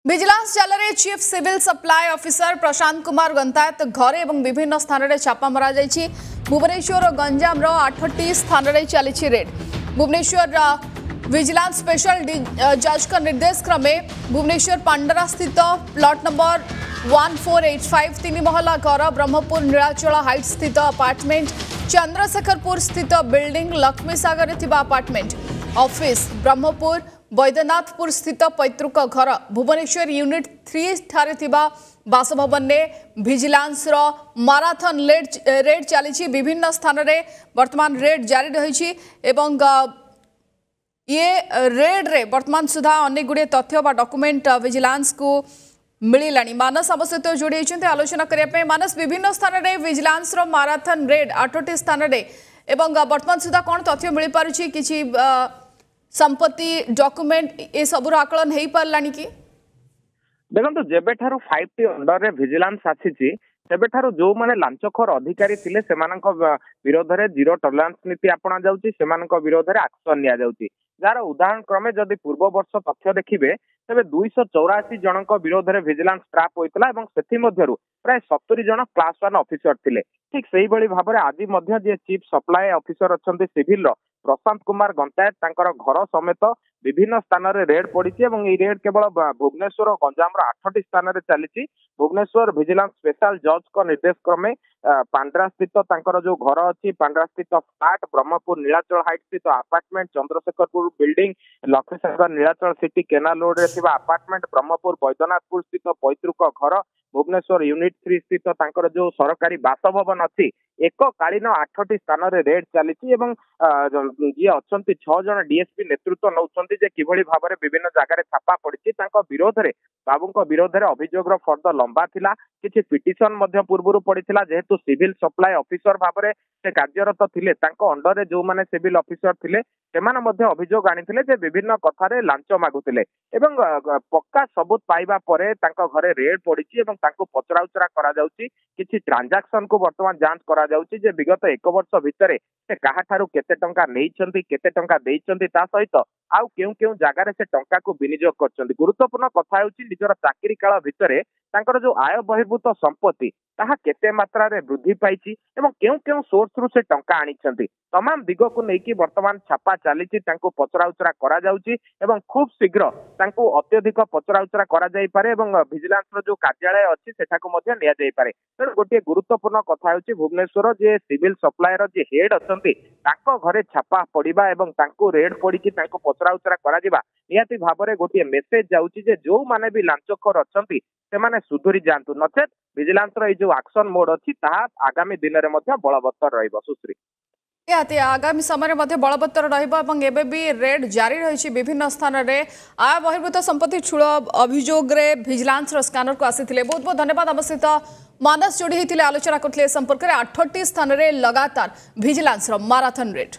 Vigilance जाल chief civil supply officer Prashant Kumar गंतायत घरे और विभिन्न स्थान में छापा मरा भुवनेश्वर और गंजाम 8टी स्थान में चली रेड। भुवनेश्वर विजिलेंस स्पेशल जज का निर्देश क्रमे भुवनेश्वर पांडरा स्थित प्लॉट नंबर 1485 तीन महला घर, ब्रह्मपुर नीलाचल हाइट स्थित अपार्टमेंट, चंद्रशेखरपुर स्थित बिल्डिंग, लक्ष्मी सागर अपार्टमेंट, ऑफिस ब्रह्मपुर, बैद्यनाथपुर स्थित पैतृक घर, भुवनेश्वर यूनिट 3 ठारे थिबा बासभवन ने विजिलेंस माराथन रेड चली। विभिन्न स्थान में वर्तमान रेड जारी रही एवं ये रेड रे वर्तमान सुधा अनेक गुड़े तथ्य बा डॉक्यूमेंट विजिलेंस को मिलला। मानस आम सहित जोड़ी होती आलोचना करने। मानस विभिन्न स्थान में विजिलेंस माराथन रेड 8टी स्थान में एवं वर्तमान सुधा कौन तथ्य मिल पारुछि, किछि संपत्ति डॉक्यूमेंट ए सबुर आकलन हो पारा कि देखो जेबे 5T अंडर रे विजिलेंस आसी तेबेठारु जो माने लांचखोर अधिकारी थिले सेमानक विरोध रे जीरो टॉलरेंस नीति अपना जाउची, सेमानक विरोध रे एक्शन निया जाउची। जार उदाहरण क्रमे जदि पूर्व वर्ष तथ्य देखिबे तेबे 284 जनक विरोध रे विजिलेंस ट्रैप होइतला एवं सेथि मध्यरु प्राय 70 जन क्लास 1 ऑफिसर थिले। ठीक सेही बळी भाबरे आज मध्य जे चीफ सप्लाई ऑफिसर अछंती सिविल रो प्रशांत कुमार गंतायत तांकर घर समेत विभिन्न स्थान में रेड पड़ी और ये रेड केवल भुवनेश्वर और गंजाम 8टी स्थान में चली। भुवनेश्वर विजिलेंस स्पेशल जज को निर्देश क्रमे पांड्रा स्थित तांकर जो घर अच्छी पांड्रा स्थित फ्लैट, ब्रह्मपुर नीलाचल हाइट स्थित apartment, Chandrasekharpur building, Laxmisagar Nilachal city canal road Ray apartment, Brahmapur Baidyanathpur स्थित पैतृक घर, भुवनेश्वर यूनिट 3 स्थित तांकर जो सरकारी बासभवन अच्छी एककालीन 8टी स्थान में रेड चली। जी अच्छा 6 जन डीएसपी नेतृत्व नौकरी जे किभली भाबरे विभिन्न जगह छापा पड़ी विरोध रे बाबू विरोध रे अभियोग फर्द लंबा थिला। किछि पिटिशन मध्य पूर्व पड़ीथिला जेहेतु सिविल सप्लाई ऑफिसर भाबरे से कार्यरत थिले, तांको अंडर रे जो माने सिविल ऑफिसर थिले सेमाने मध्य अभियोग आनिथिले जे विभिन्न कथारे लांच मागुथिले एवं पक्का सबूत पाइबा परे तांको घरे रेड पड़ीछि एवं तांको पचराउचरा करा जाउछि। किछि ट्रांजैक्शन को वर्तमान जांच करा जाउछि जे विगत 1 वर्ष भितरे से काहाठारु केते टंका नेइछन्ति, केते टंका देइछन्ति, ता सहित आउ केउ केउ जगार से टंका को विनियोग करछन्ति। गुरुत्वपूर्ण कथा होछि निजर चाकरी काल भितरे तांकर जो आय बहिर्भूत संपत्ति ताहा केते मात्रा रे वृद्धि पाइछि एवं केउ केउ सोर्स रु से टंका आनिछन्ति। तमाम दिग को लेकिन वर्तमान छापा चली तांको पचराउचरा करा जाउछि एवं खूब शीघ्र तांको अत्यधिक पचराउचरा करा जाई पारे एवं विजिलेंस रो जो कार्यालय अछि सेठाको मध्ये निया जाई पारे। तेणु गोटे गुरुत्वपूर्ण कथा होछि भुवनेश्वर जे सिविल सप्लायर जे हेड अछन्ति तांको घरे छापा पड़िबा एवं तांको रेड पड़िकी तांको पचराउचरा करा जिबा निहाती भाबरे गोटे मेसेज जाउछि जे जो माने भी लांचखोर अछन्ति सेमाने सुधुरी जांतु, नचेत विजिलेंस रो जो एक्शन मोड अछि ताहा आगामी दिन रे मध्ये बलवत्तर रहइबो। सुश्री आगामी समय में बलवत्तर भी रेड जारी रही विभिन्न स्थान में आय बहिर्भूत संपत्ति छुड़ अभियोग विजिलेंस स्कैनर को आसी। बहुत बहुत धन्यवाद आम सहित मानस जोड़ी होते आलोचना करते संपर्क में 8टी स्थान में लगातार विजिलेंस माराथन रेड।